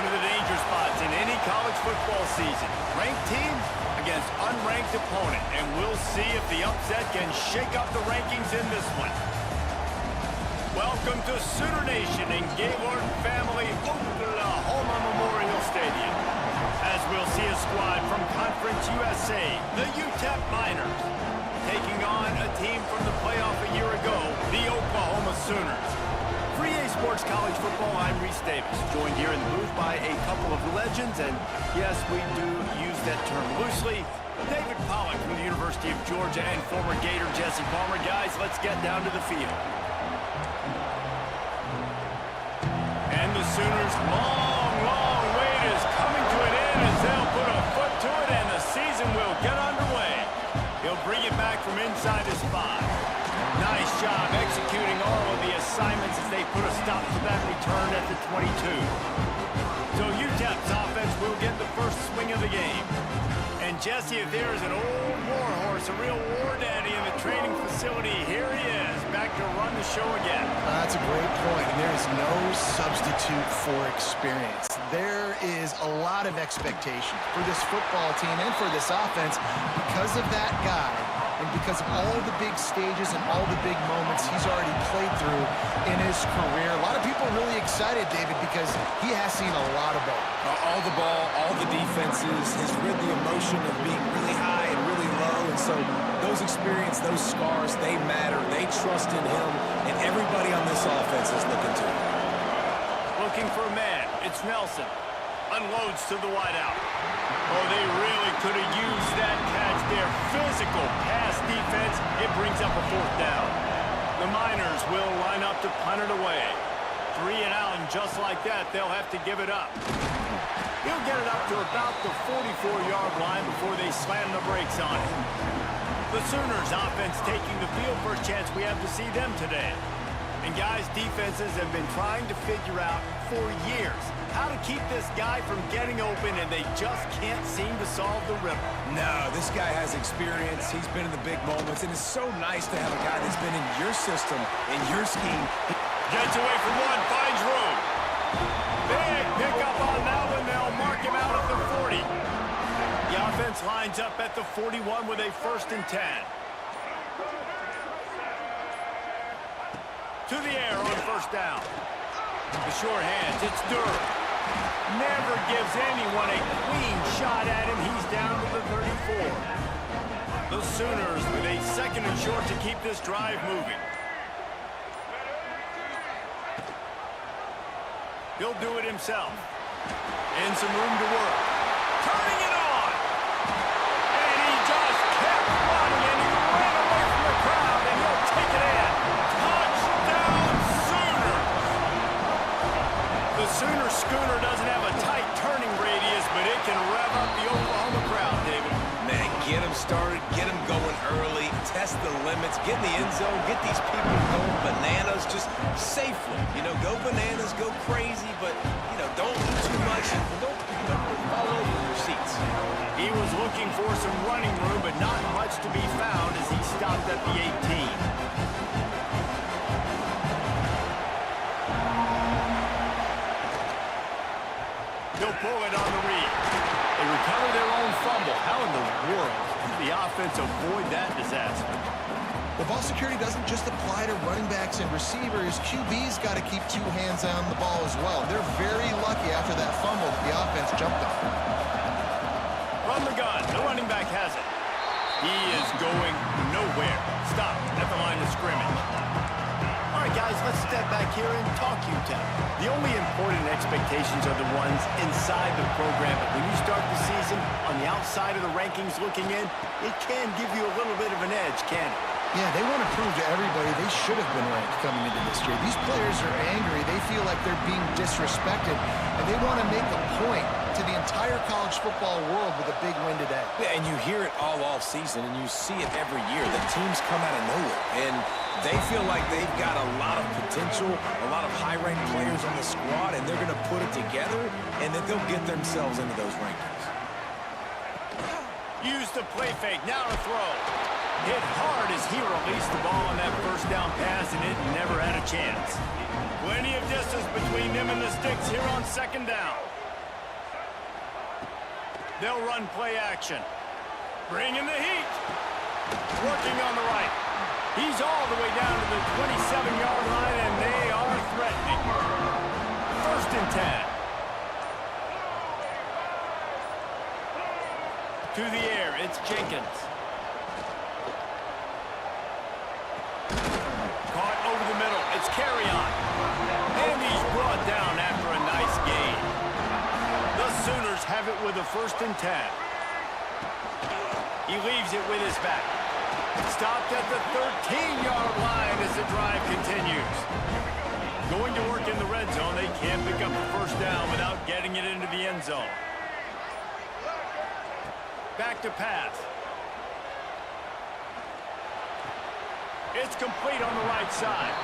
to the danger spots in any college football season. Ranked team against unranked opponent, and we'll see if the upset can shake up the rankings in this one. Welcome to Sooner Nation in Gaylord Family Oklahoma Memorial Stadium, as we'll see a squad from Conference USA, the UTEP Miners, taking on a team from the playoff a year ago, the Oklahoma Sooners. For EA Sports College Football, I'm Reese Davis, joined here in the booth by a couple of legends, and yes, we do use that term loosely. David Pollock from the University of Georgia and former Gator Jesse Palmer. Guys, let's get down to the field. And the Sooners' long wait is coming to an end as they'll put a foot to it, and the season will get underway. He'll bring it back from inside his 5. Nice job executing all of the assignments as they put a stop to that return at the 22. So UTEP's offense will get the first swing of the game. And Jesse, if there is an old war horse, a real war daddy in the training facility, here he is, back to run the show again. That's a great point, and there is no substitute for experience. There is a lot of expectation for this football team and for this offense because of that guy. And because of all the big stages and all the big moments he's already played through in his career. A lot of people are really excited, David, because he has seen a lot of ball. All the ball, all the defenses, has rid the emotion of being really high and really low. And so those experience, those scars, they matter. They trust in him. And everybody on this offense is looking to him. Looking for a man. It's Nelson. Unloads to the wideout. Oh, they really could have used that catch there. Physical pass defense. It brings up a 4th down. The Miners will line up to punt it away. 3 and out, and just like that, they'll have to give it up. He'll get it up to about the 44-yard line before they slam the brakes on it. The Sooners offense taking the field. First chance we have to see them today. And guys, defenses have been trying to figure out for years how to keep this guy from getting open, and they just can't seem to solve the riddle. No, this guy has experience. He's been in the big moments, and it's so nice to have a guy that's been in your system, in your scheme. Gets away from one, finds room. Big pickup on that one. They'll mark him out at the 40. The offense lines up at the 41 with a 1st and 10. To the air on 1st down. The short hands, it's Durham. Never gives anyone a clean shot at him. He's down to the 34. The Sooners with a 2nd and short to keep this drive moving. He'll do it himself. And some room to work. Turning it on. And he just kept running, and he ran away from the crowd, and he'll take it in. Touchdown, Sooners! The Sooner schooner doesn't have a tight turning radius, but it can rev up the Oklahoma crowd, David. Man, get them started, get them going early, test the limits, get in the end zone, get these people going bananas just safely. You know, go bananas, go crazy, but, you know, don't do too much and don't fall over your seats. He was looking for some running room, but not much to be found as he stopped at the 18. He'll pull it on the read. They recover their own fumble. How in the world did the offense avoid that disaster? The ball security doesn't just apply to running backs and receivers. QB's got to keep 2 hands on the ball as well. They're very lucky after that fumble that the offense jumped on. From the gun, the running back has it. He is going nowhere. Stop at the line of scrimmage. All right, guys, let's step back here and talk UTEP. The only important expectations are the ones inside the program. But when you start the season on the outside of the rankings looking in, it can give you a little bit of an edge, can it? Yeah, they want to prove to everybody they should have been ranked coming into this year. These players are angry. They feel like they're being disrespected, and they want to make a point to the entire college football world with a big win today. Yeah, and you hear it all off season, and you see it every year. The teams come out of nowhere, and they feel like they've got a lot of potential, a lot of high-ranked players on the squad, and they're going to put it together, and then they'll get themselves into those rankings. Use the play fake, now to throw. Hit hard as he released the ball on that 1st down pass, and it never had a chance. Plenty of distance between them and the sticks here on 2nd down. They'll run play action. Bringing the heat. Working on the right. He's all the way down to the 27-yard line, and they are threatening. 1st and 10. To the air, it's Jenkins. Caught over the middle, it's Carry-On. And he's brought down after a nice gain. The Sooners have it with a 1st and 10. He leaves it with his back. Stopped at the 13-yard line as the drive continues. Going to work in the red zone, they can't pick up the 1st down without getting it into the end zone. Back to pass. It's complete on the right side.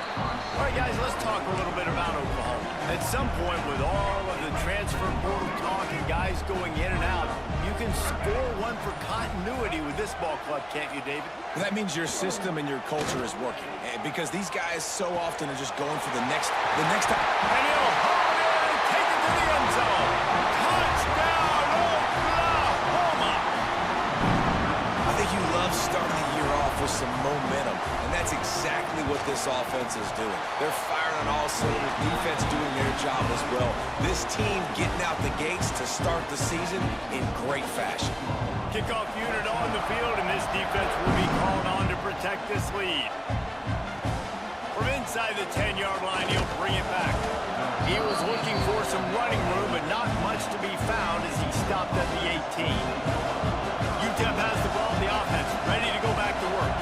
All right, guys, let's talk a little bit about Oklahoma. At some point, with all of the transfer portal talk and guys going in and out, you can score one for continuity with this ball club, can't you, David? Well, that means your system and your culture is working. Because these guys so often are just going for the next time. And he'll hold it and take it to the end zone. Touchdown, Oklahoma! I think you love starting the year off with some momentum, and that's exactly what this offense is doing. They're firing on all cylinders, defense doing their job as well. This team getting out the gates to start the season in great fashion. Kickoff unit on the field, and this defense will be called on to protect this lead. From inside the 10-yard line, he'll bring it back. He was looking for some running room, but not much to be found as he stopped at the 18. UTEP has the ball in the offense, ready to go back to work.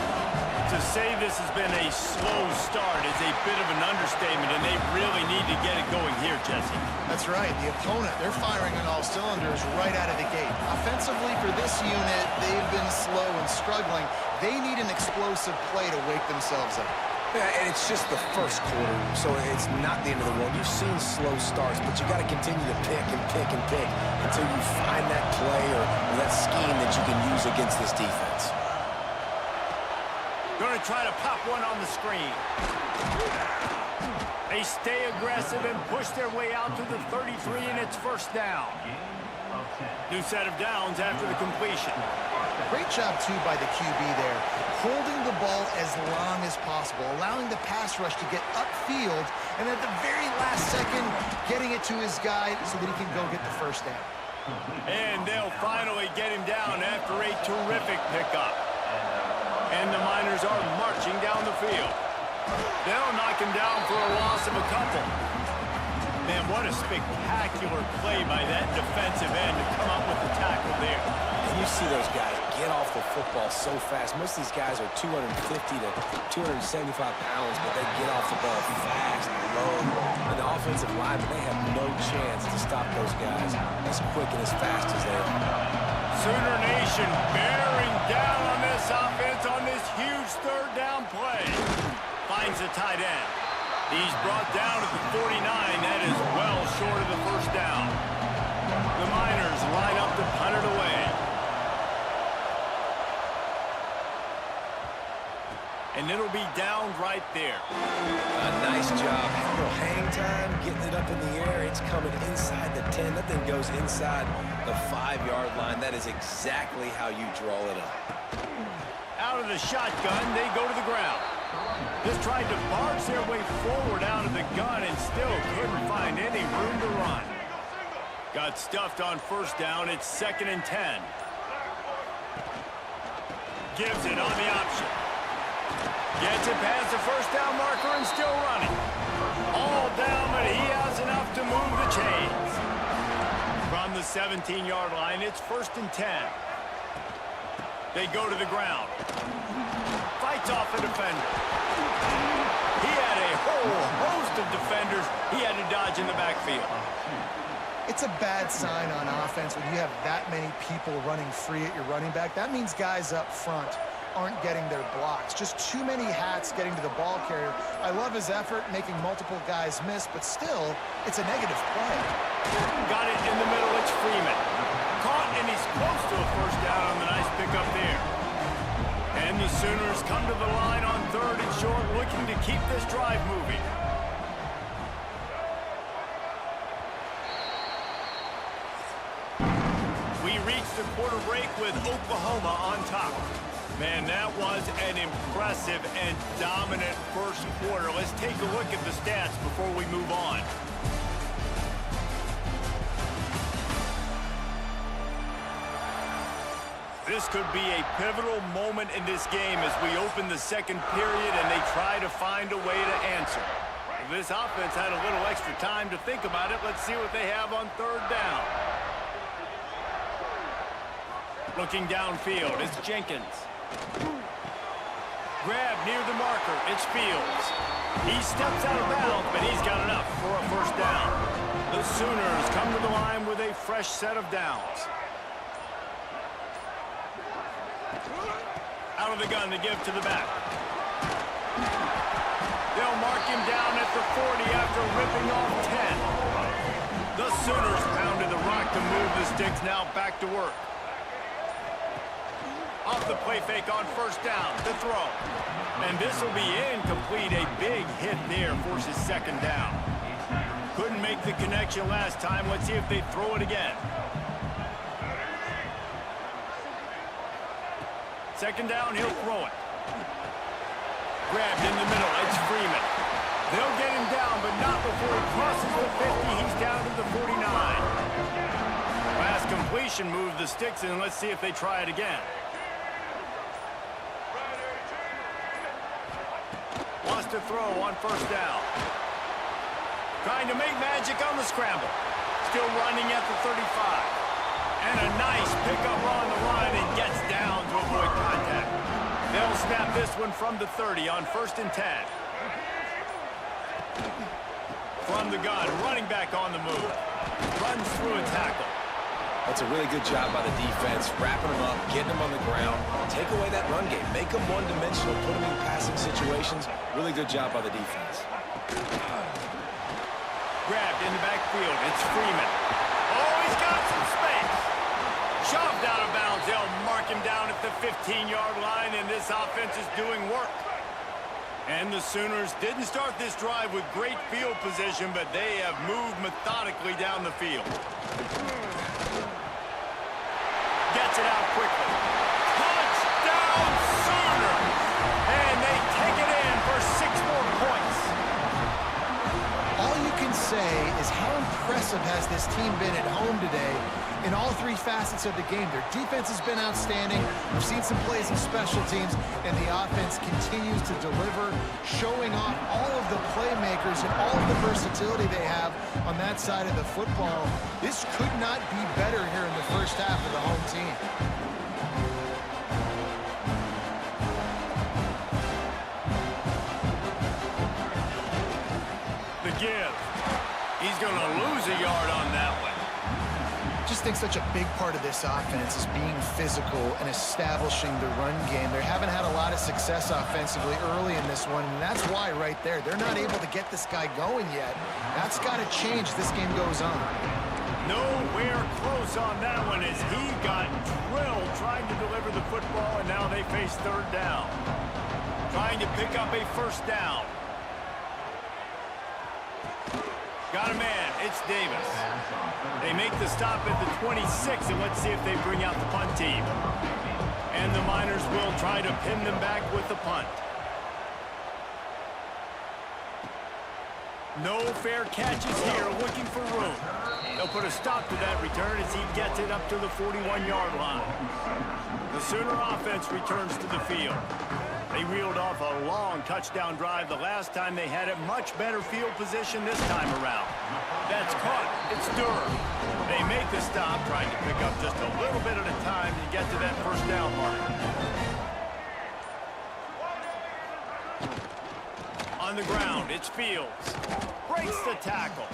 To say this has been a slow start is a bit of an understatement, and they really need to get it going here, Jesse. That's right. The opponent, they're firing on all cylinders right out of the gate. Offensively, for this unit, they've been slow and struggling. They need an explosive play to wake themselves up. Yeah, and it's just the first quarter, so it's not the end of the world. You've seen slow starts, but you got to continue to pick and pick and pick until you find that play or that scheme that you can use against this defense. Going to try to pop one on the screen. They stay aggressive and push their way out to the 33, and it's 1st down. New set of downs after the completion. Great job, too, by the QB there. Holding the ball as long as possible, allowing the pass rush to get upfield, and at the very last second, getting it to his guy so that he can go get the 1st down. And they'll finally get him down after a terrific pickup. And the Miners are marching down the field. They'll knock him down for a loss of a couple. Man, what a spectacular play by that defensive end to come up with the tackle there. And you see those guys get off the football so fast. Most of these guys are 250 to 275 pounds, but they get off the ball fast, low. And the offensive linemen, they have no chance to stop those guys as quick and as fast as they are. Sooner Nation bearing down on this offense on this huge 3rd down play. Finds the tight end. He's brought down at the 49. That is well short of the 1st down. The Miners line up to punt it away. And it'll be down right there. A nice job. A little hang time, getting it up in the air. It's coming inside the 10. That thing goes inside the 5-yard line. That is exactly how you draw it up. Out of the shotgun, they go to the ground. Just tried to barge their way forward out of the gun and still couldn't find any room to run. Got stuffed on 1st down. It's 2nd and 10. Gives it on the option. Gets it past the 1st down marker and still running. All down, but he has enough to move the chains. From the 17-yard line, it's 1st and 10. They go to the ground. Fights off a defender. He had a whole host of defenders he had to dodge in the backfield. It's a bad sign on offense when you have that many people running free at your running back. That means guys up front aren't getting their blocks. Just too many hats getting to the ball carrier. I love his effort, making multiple guys miss, but still, it's a negative play. Got it in the middle, it's Freeman. Caught, and he's close to a 1st down on the nice pickup there. And the Sooners come to the line on 3rd and short, looking to keep this drive moving. We reached the quarter break with Oklahoma on top. Man, that was an impressive and dominant first quarter. Let's take a look at the stats before we move on. This could be a pivotal moment in this game as we open the second period and they try to find a way to answer. This offense had a little extra time to think about it. Let's see what they have on third down. Looking downfield, it's Jenkins. Grab near the marker, it's Fields. He steps out of bounds, but he's got enough for a first down. The Sooners come to the line with a fresh set of downs. Out of the gun to give to the back. They'll mark him down at the 40 after ripping off 10. The Sooners pounded the rock to move the sticks, now back to work. Off the play fake on first down to throw. And this will be incomplete. A big hit there forces second down. Couldn't make the connection last time. Let's see if they throw it again. Second down, he'll throw it. Grabbed in the middle, it's Freeman. They'll get him down, but not before he crosses the 50. He's down to the 49. Last completion moved the sticks in. Let's see if they try it again. Wants to throw on first down. Trying to make magic on the scramble. Still running at the 35. And a nice pickup on the line and gets down to avoid contact. They'll snap this one from the 30 on first and 10. From the gun, running back on the move. Runs through a tackle. That's a really good job by the defense, wrapping them up, getting them on the ground. Take away that run game. Make them one-dimensional, put them in passing situations. Really good job by the defense. Grabbed in the backfield. It's Freeman. Oh, he's got some space. Shoved out of bounds. They'll mark him down at the 15-yard line, and this offense is doing work. And the Sooners didn't start this drive with great field position, but they have moved methodically down the field. Gets it out quickly. Touchdown, Sooners! And they take it in for 6 more points. All you can say is how impressive has this team been at home today in all 3 facets of the game. Their defense has been outstanding. We've seen some plays in special teams, and the offense continues to deliver, showing off all of the playmakers and all of the versatility they have on that side of the football. This could not be better here in the first half of the home team. The give. He's going to lose a yard on that one. I just think such a big part of this offense is being physical and establishing the run game. They haven't had a lot of success offensively early in this one, and that's why right there, they're not able to get this guy going yet. That's got to change as this game goes on. Nowhere close on that one as he got drilled trying to deliver the football, and now they face third down. Trying to pick up a first down. Got a man, it's Davis. They make the stop at the 26, and let's see if they bring out the punt team. And the Miners will try to pin them back with the punt. No fair catches here, looking for room. They'll put a stop to that return as he gets it up to the 41-yard line. The Sooner offense returns to the field. They reeled off a long touchdown drive the last time. They had a much better field position this time around. That's caught. It's Durham. They make the stop, trying to pick up just a little bit at a time to get to that first down mark. On the ground, it's Fields. Breaks the tackle.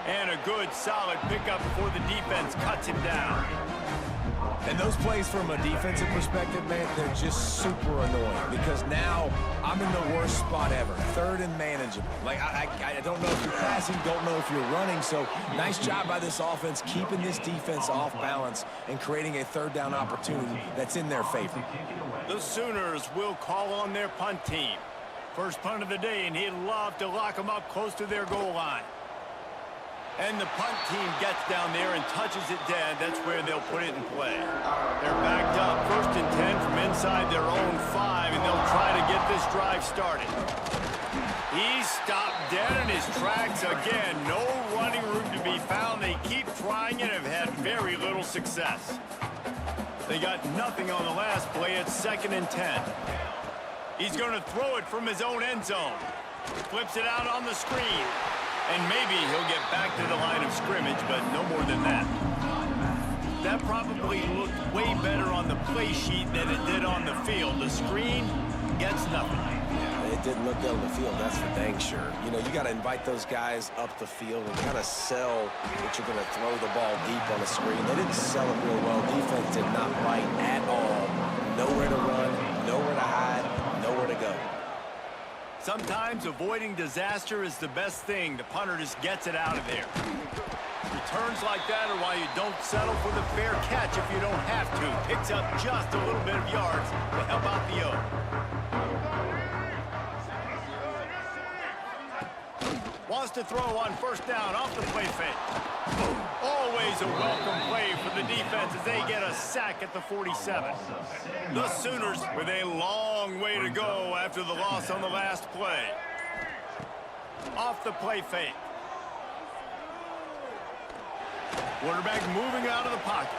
And a good, solid pickup before the defense cuts him down. And those plays from a defensive perspective, man, they're just super annoying because now I'm in the worst spot ever. Third and manageable. Like, I don't know if you're passing, don't know if you're running. So nice job by this offense keeping this defense off balance and creating a third down opportunity that's in their favor. The Sooners will call on their punt team. First punt of the day, and he'd love to lock them up close to their goal line. And the punt team gets down there and touches it dead. That's where they'll put it in play. They're backed up, 1st and 10 from inside their own 5, and they'll try to get this drive started. He's stopped dead in his tracks again. No running room to be found. They keep trying and have had very little success. They got nothing on the last play. It's 2nd and 10. He's going to throw it from his own end zone. Flips it out on the screen. And maybe he'll get back to the line of scrimmage, but no more than that. That probably looked way better on the play sheet than it did on the field. The screen gets nothing. It didn't look good on the field, that's for dang sure. You know, you got to invite those guys up the field and kind of sell that you're going to throw the ball deep on the screen. They didn't sell it real well. Defense did not bite at all. Nowhere to run, nowhere to hide, nowhere to go. Sometimes avoiding disaster is the best thing. The punter just gets it out of there. Returns like that are why you don't settle for the fair catch if you don't have to. Picks up just a little bit of yards to help out the O. Wants to throw on 1st down off the play fake. Always a welcome play for the defense as they get a sack at the 47. The Sooners with a long way to go after the loss on the last play. Off the play fake. Quarterback moving out of the pocket.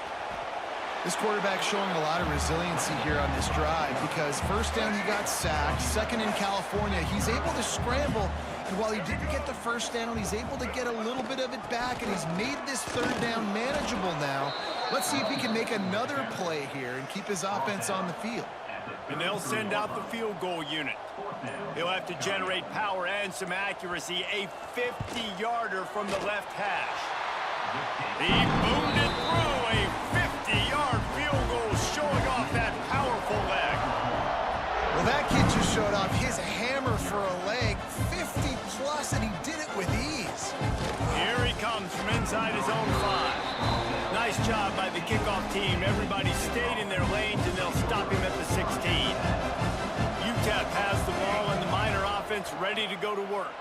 This quarterback showing a lot of resiliency here on this drive because 1st down he got sacked, 2nd in California. He's able to scramble, and while he didn't get the 1st down, he's able to get a little bit of it back, and he's made this 3rd down manageable now. Let's see if he can make another play here and keep his offense on the field. And they'll send out the field goal unit. He'll have to generate power and some accuracy. A 50-yarder from the left hash. He boomed it through. A 50-yard field goal showing off that powerful leg. Well, that kid just showed off his hammer for a leg, 50-plus, and he did it with ease. Here he comes from inside his own 5. Nice job by the kickoff team. Everybody stayed in their lanes, and they'll stop him at the 16. UTEP has the ball, and the Miner offense ready to go to work.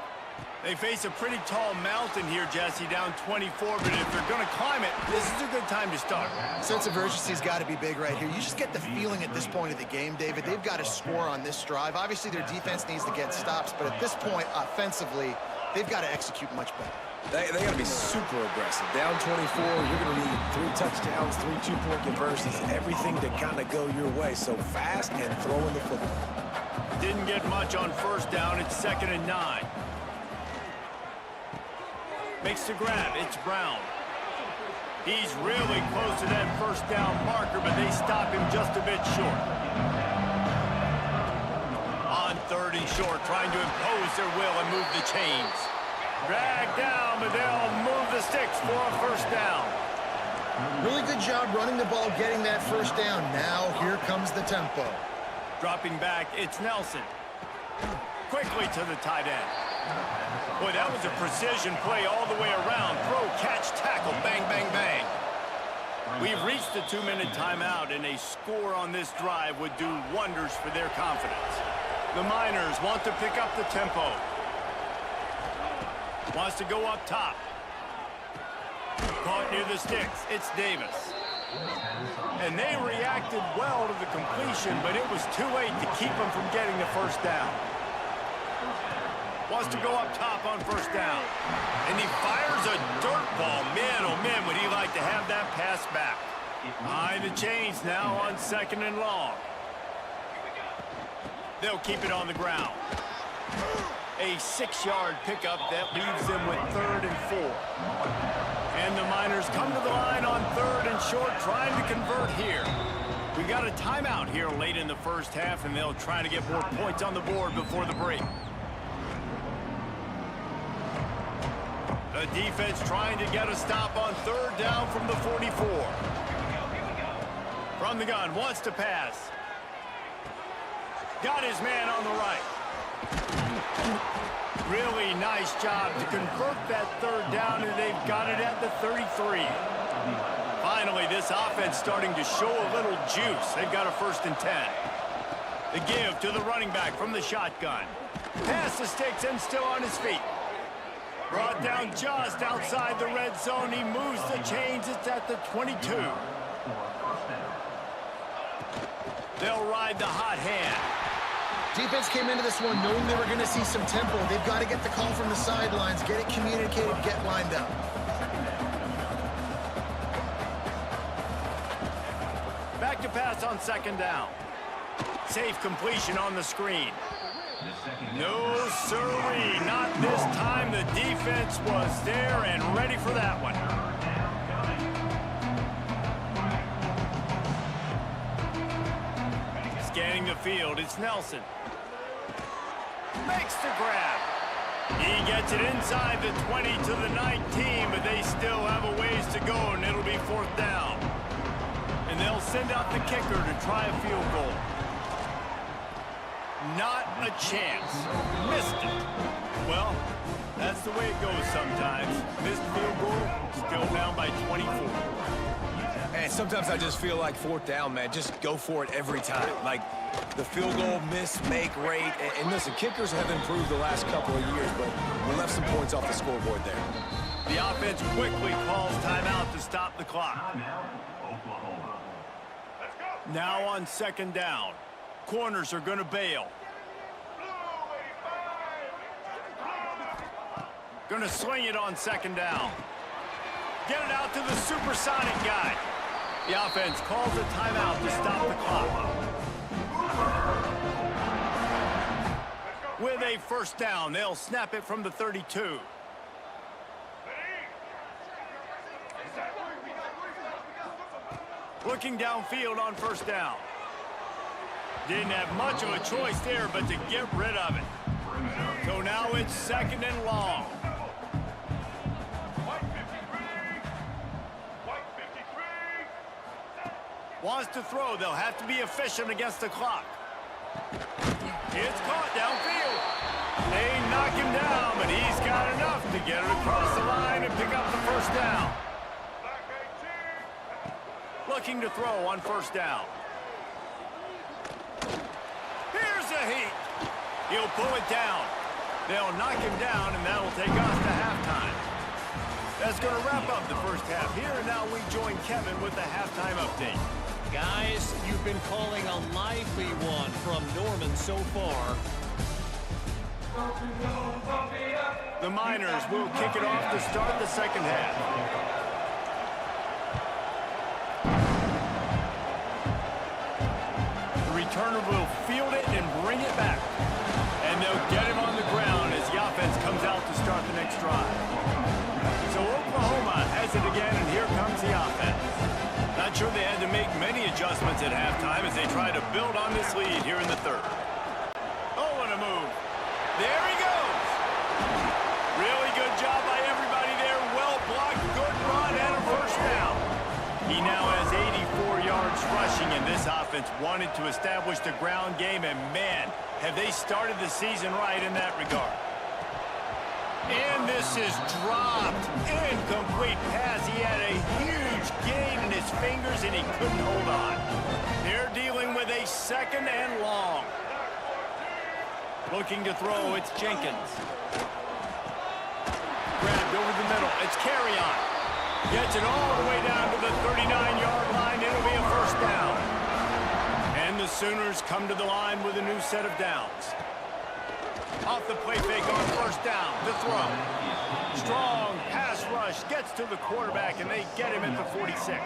They face a pretty tall mountain here, Jesse, down 24, but if they're going to climb it, this is a good time to start. Sense of urgency's got to be big right here. You just get the feeling at this point of the game, David, they've got to score on this drive. Obviously, their defense needs to get stops, but at this point, offensively, they've got to execute much better. They got to be super aggressive. Down 24, you're going to need 3 touchdowns, 3 2-point conversions, everything to kind of go your way. So fast and throwing the football. Didn't get much on 1st down. It's 2nd and 9. Makes the grab. It's Brown. He's really close to that 1st down marker, but they stop him just a bit short. On 3rd and short, trying to impose their will and move the chains. Dragged down, but they'll move the sticks for a 1st down. Really good job running the ball, getting that 1st down. Now here comes the tempo. Dropping back, it's Nelson. Quickly to the tight end. Boy, that was a precision play all the way around. Throw, catch, tackle, bang, bang, bang. We've reached the 2-minute timeout, and a score on this drive would do wonders for their confidence. The Miners want to pick up the tempo. Wants to go up top. Caught near the sticks. It's Davis. And they reacted well to the completion, but it was too late to keep them from getting the 1st down. Wants to go up top on 1st down. And he fires a dirt ball. Man, oh man, would he like to have that pass back. Behind the chains now on 2nd and long. They'll keep it on the ground. A 6-yard pickup that leaves them with 3rd and 4. And the Miners come to the line on 3rd and short, trying to convert here. We got a timeout here late in the 1st half, and they'll try to get more points on the board before the break. The defense trying to get a stop on 3rd down from the 44. From the gun, wants to pass. Got his man on the right. Really nice job to convert that 3rd down, and they've got it at the 33. Finally, this offense starting to show a little juice. They've got a 1st and 10. The give to the running back from the shotgun. Pass the sticks and still on his feet. Brought down just outside the red zone. He moves the chains. It's at the 22. They'll ride the hot hand. Defense came into this one knowing they were going to see some tempo. They've got to get the call from the sidelines, get it communicated, get lined up. Back to pass on second down. Safe completion on the screen. No, sirree, not this time. The defense was there and ready for that one. Scanning the field, it's Nelson. Makes the grab. He gets it inside the 20 to the 19, but they still have a ways to go, and it'll be fourth down. And they'll send out the kicker to try a field goal. Not a chance. Missed it. Well, that's the way it goes sometimes. Missed field goal, still down by 24. And sometimes I just feel like fourth down, man. Just go for it every time. Like the field goal, miss, make, rate. And listen, kickers have improved the last couple of years, but we left some points off the scoreboard there. The offense quickly calls timeout to stop the clock. Now on second down. Corners are going to bail. Going to swing it on second down. Get it out to the supersonic guy. The offense calls a timeout to stop the clock. With a first down, they'll snap it from the 32. Looking downfield on first down. Didn't have much of a choice there, but to get rid of it. So now it's second and long. Wants to throw. They'll have to be efficient against the clock. It's caught downfield. They knock him down, but he's got enough to get it across the line and pick up the first down. Looking to throw on first down. Here's a heat. He'll pull it down. They'll knock him down, and that'll take us to halftime. That's going to wrap up the first half here, and now we join Kevin with the halftime update. Guys, you've been calling a lively one from Norman so far. The Miners will kick it off to start the second half. The returner will field it and bring it back. And they'll get him on the ground as the offense comes out to start the next drive. So Oklahoma has it again, and here comes the offense. Not sure they had to make many adjustments at halftime as they try to build on this lead here in the third. Oh, what a move. There he goes. Really good job by everybody there. Well blocked, good run, and a first down. He now has 84 yards rushing, and this offense wanted to establish the ground game, and man, have they started the season right in that regard. And this is dropped. Incomplete pass. He had a huge gain in his fingers, and he couldn't hold on. They're dealing with a second and long. Looking to throw, it's Jenkins. Grabbed over the middle. It's Carry-On. Gets it all the way down to the 39-yard line. It'll be a first down. And the Sooners come to the line with a new set of downs. Off the play fake on first down. The throw. Strong pass rush. Gets to the quarterback, and they get him at the 46.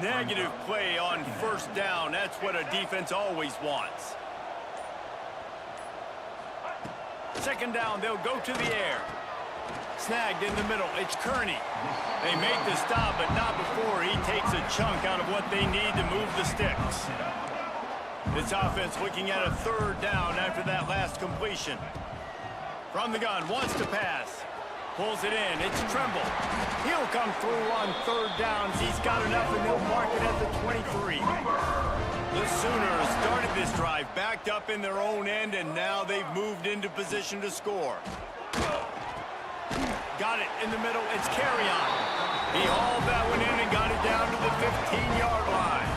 Negative play on first down. That's what a defense always wants. Second down, they'll go to the air. Snagged in the middle. It's Kearney. They make the stop, but not before he takes a chunk out of what they need to move the sticks. This offense looking at a third down after that last completion. From the gun, wants to pass. Pulls it in. It's Tremble. He'll come through on third downs. He's got enough, and he'll mark it at the 23. The Sooners started this drive backed up in their own end, and now they've moved into position to score. Got it in the middle. It's Carry-On. He hauled that one in and got it down to the 15-yard line.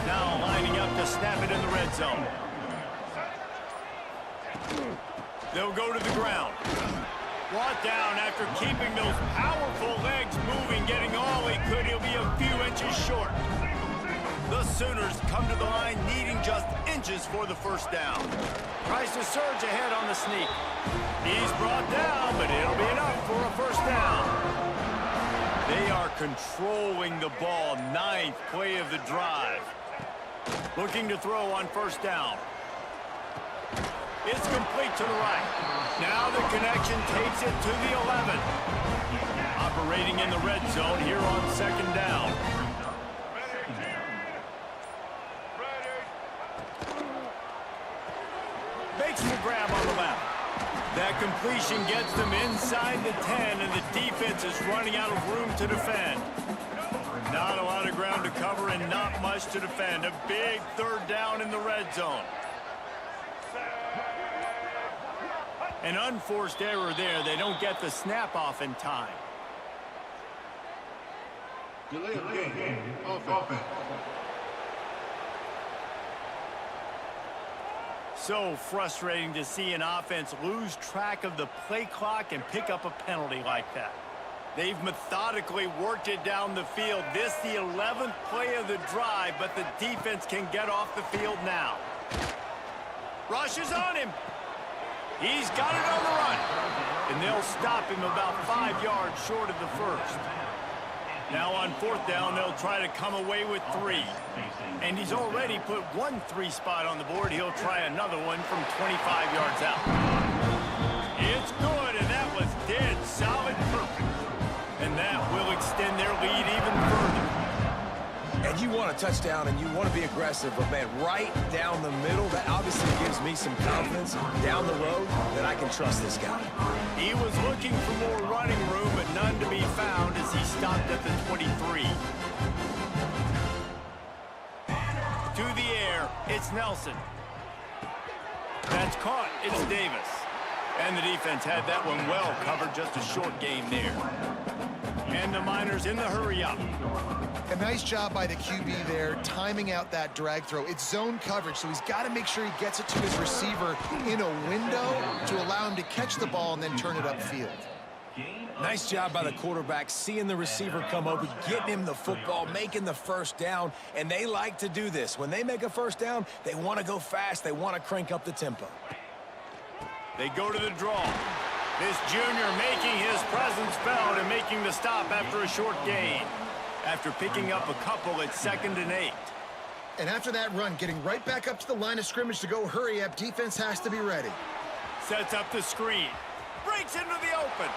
Now lining up to snap it in the red zone. They'll go to the ground. Brought down after keeping those powerful legs moving, getting all he could. He'll be a few inches short. The Sooners come to the line needing just inches for the first down. Tries to surge ahead on the sneak. He's brought down, but it'll be enough for a first down. They are controlling the ball. 9th play of the drive. Looking to throw on first down. It's complete to the right. Now the connection takes it to the 11. Operating in the red zone here on second down. Makes the grab on the left. That completion gets them inside the 10, and the defense is running out of room to defend. Not a lot of ground to cover and not much to defend. A big third down in the red zone. An unforced error there. They don't get the snap off in time. Delay of game. Offense. So frustrating to see an offense lose track of the play clock and pick up a penalty like that. They've methodically worked it down the field. This the 11th play of the drive, but the defense can get off the field now. Rushes on him. He's got it on the run. And they'll stop him about 5 yards short of the first. Now on fourth down, they'll try to come away with 3. And he's already put 1 3 spot on the board. He'll try another one from 25 yards out. It's good, and that was dead solid perfect. And that will extend their lead even further. And you want a touchdown, and you want to be aggressive, but, man, right down the middle, that obviously gives me some confidence down the road that I can trust this guy. He was looking for more running room, but none to be found as he stopped at the 23. To the air, it's Nelson. That's caught. It's Davis. And the defense had that one well covered. Just a short game there. And the Miners in the hurry-up. A nice job by the QB there, timing out that drag throw. It's zone coverage, so he's got to make sure he gets it to his receiver in a window to allow him to catch the ball and then turn it upfield. Nice job by the quarterback, seeing the receiver come open, getting him the football, making the first down, and they like to do this. When they make a first down, they want to go fast. They want to crank up the tempo. They go to the draw. This junior making his presence felt and making the stop after a short gain. After picking up a couple at 2nd and 8. And after that run, getting right back up to the line of scrimmage to go hurry up, defense has to be ready. Sets up the screen. Breaks into the open.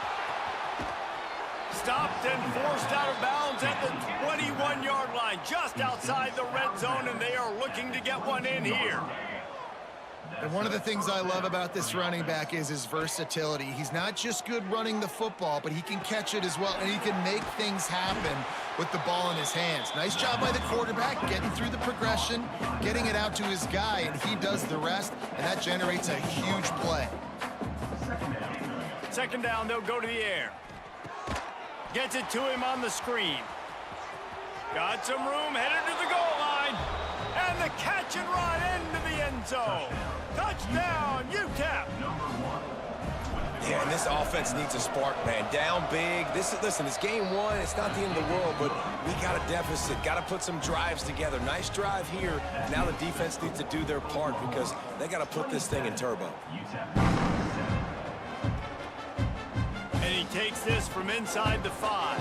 Stopped and forced out of bounds at the 21-yard line, just outside the red zone, and they are looking to get one in here. And one of the things I love about this running back is his versatility. He's not just good running the football, but he can catch it as well, and he can make things happen with the ball in his hands. Nice job by the quarterback, getting through the progression, getting it out to his guy, and he does the rest, and that generates a huge play. Second down, they'll go to the air. Gets it to him on the screen. Got some room, headed to the goal line. And the catch and run into the end zone. Touchdown, UTEP. Yeah, and this offense needs a spark, man. Down big. Listen, it's game 1. It's not the end of the world, but we got a deficit. Got to put some drives together. Nice drive here. Now the defense needs to do their part because they got to put this thing in turbo. And he takes this from inside the 5.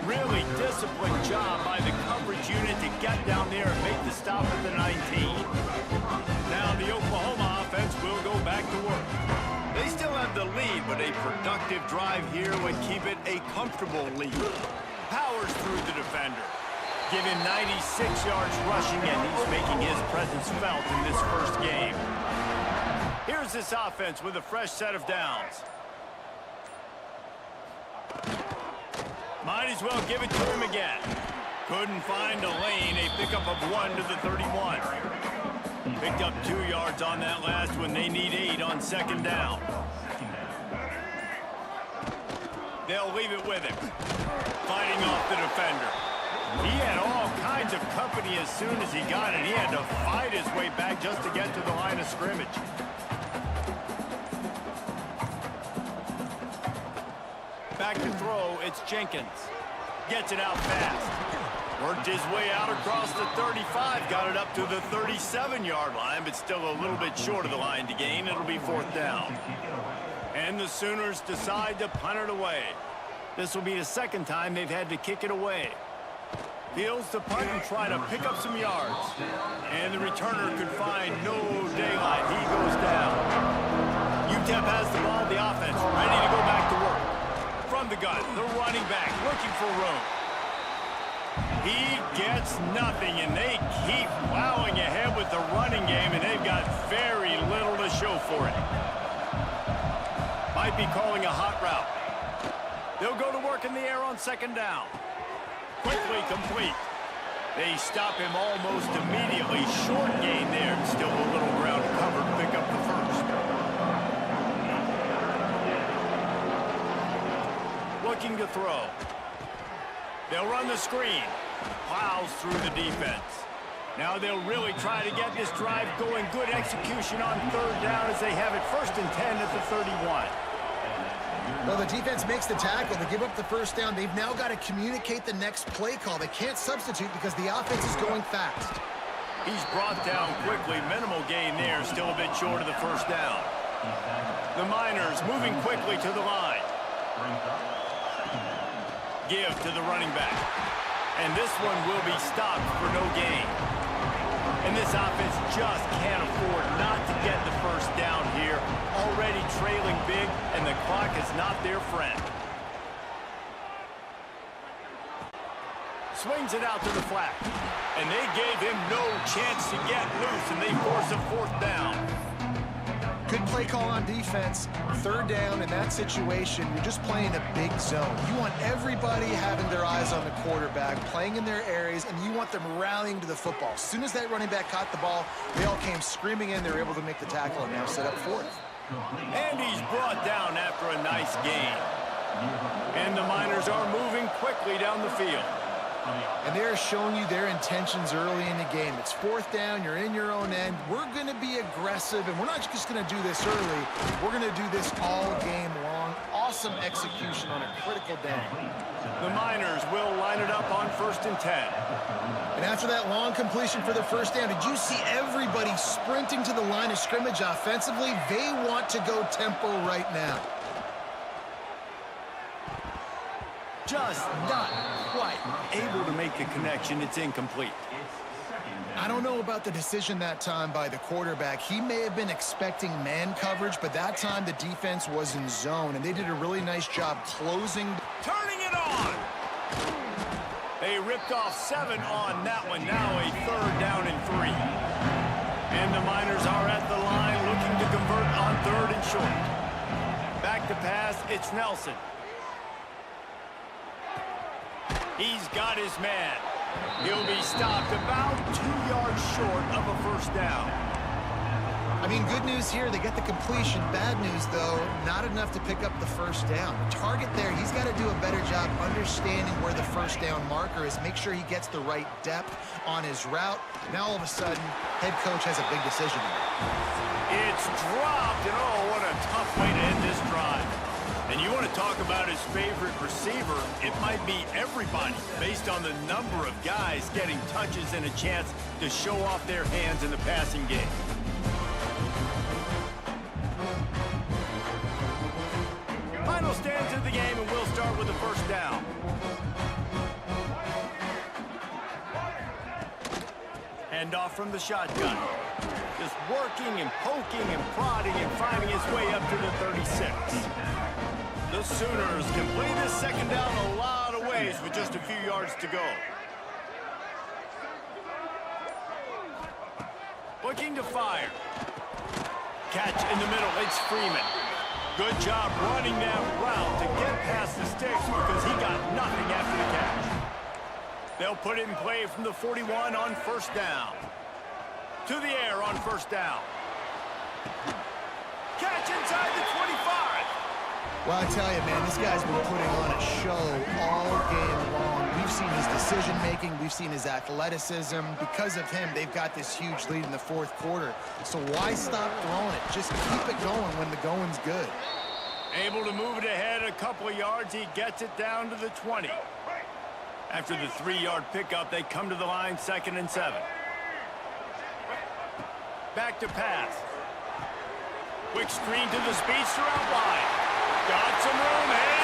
Really disciplined job by the coverage unit to get down there and make the stop at the 19. Now the Oklahoma offense will go back to work. They still have the lead, but a productive drive here would keep it a comfortable lead. Powers through the defender. Give him 96 yards rushing, and he's making his presence felt in this first game. Here's this offense with a fresh set of downs. Might as well give it to him again. Couldn't find a lane. A pickup of 1 to the 31. Picked up 2 yards on that last one. They need 8 on second down. They'll leave it with him. Fighting off the defender. He had all kinds of company as soon as he got it. He had to fight his way back just to get to the line of scrimmage. back to throw. It's Jenkins. Gets it out fast. Worked his way out across the 35. Got it up to the 37-yard line, but still a little bit short of the line to gain. It'll be 4th down. And the Sooners decide to punt it away. This will be the second time they've had to kick it away. Fields the punt and try to pick up some yards. And the returner could find no daylight. He goes down. UTEP has the ball, the offense, ready to go back to work. From the gun, the running back looking for room. He gets nothing, and they keep plowing ahead with the running game, and they've got very little to show for it. Might be calling a hot route. They'll go to work in the air on 2nd down. Quickly complete. They stop him almost immediately. Short gain there. Still a little ground covered to pick up the first. Looking to throw. They'll run the screen. Plows through the defense. Now they'll really try to get this drive going. Good execution on 3rd down as they have it 1st and 10 at the 31. Well, the defense makes the tackle. They give up the 1st down. They've now got to communicate the next play call. They can't substitute because the offense is going fast. He's brought down quickly. Minimal gain there. Still a bit short of the 1st down. The Miners moving quickly to the line. Give to the running back. And this one will be stopped for no gain. And this offense just can't afford not to get the 1st down here. Already trailing big, and the clock is not their friend. Swings it out to the flat. And they gave him no chance to get loose, and they force a 4th down. Good play call on defense. 3rd down in that situation, you're just playing a big zone. You want everybody having their eyes on the quarterback, playing in their areas, and you want them rallying to the football. As soon as that running back caught the ball, they all came screaming in. They were able to make the tackle and now set up 4th. And he's brought down after a nice gain. And the Miners are moving quickly down the field. And they're showing you their intentions early in the game. It's 4th down, you're in your own end. We're going to be aggressive, and we're not just going to do this early. We're going to do this all game long. Awesome execution on a critical down. The Miners will line it up on 1st and 10. And after that long completion for the 1st down, did you see everybody sprinting to the line of scrimmage offensively? They want to go tempo right now. Just not quite able to make the connection. It's incomplete. I don't know about the decision that time by the quarterback. He may have been expecting man coverage, but that time the defense was in zone, and they did a really nice job closing. Turning it on. They ripped off 7 on that one. Now a 3rd down and 3. And the Miners are at the line looking to convert on 3rd and short. Back to pass, it's Nelson. He's got his man. He'll be stopped about 2 yards short of a 1st down. I mean, good news here, they get the completion. Bad news, though, not enough to pick up the 1st down. The target there, he's got to do a better job understanding where the 1st down marker is, make sure he gets the right depth on his route. Now, all of a sudden, head coach has a big decision. It's dropped, and oh, what a tough way to end this drive. And you want to talk about his favorite receiver, it might be everybody based on the number of guys getting touches and a chance to show off their hands in the passing game. Final stands of the game, and we'll start with the 1st down. Handoff from the shotgun. Just working and poking and prodding and finding his way up to the 36. The Sooners can play this 2nd down a lot of ways with just a few yards to go. Looking to fire. Catch in the middle, it's Freeman. Good job running that route to get past the sticks because he got nothing after the catch. They'll put it in play from the 41 on 1st down. To the air on 1st down. Catch inside the 25. Well, I tell you, man, this guy's been putting on a show all game long. We've seen his decision-making. We've seen his athleticism. Because of him, they've got this huge lead in the 4th quarter. So why stop throwing it? Just keep it going when the going's good. Able to move it ahead a couple of yards. He gets it down to the 20. After the 3-yard pickup, they come to the line, 2nd and 7. Back to pass. Quick screen to the speedster out wide. Got some room here.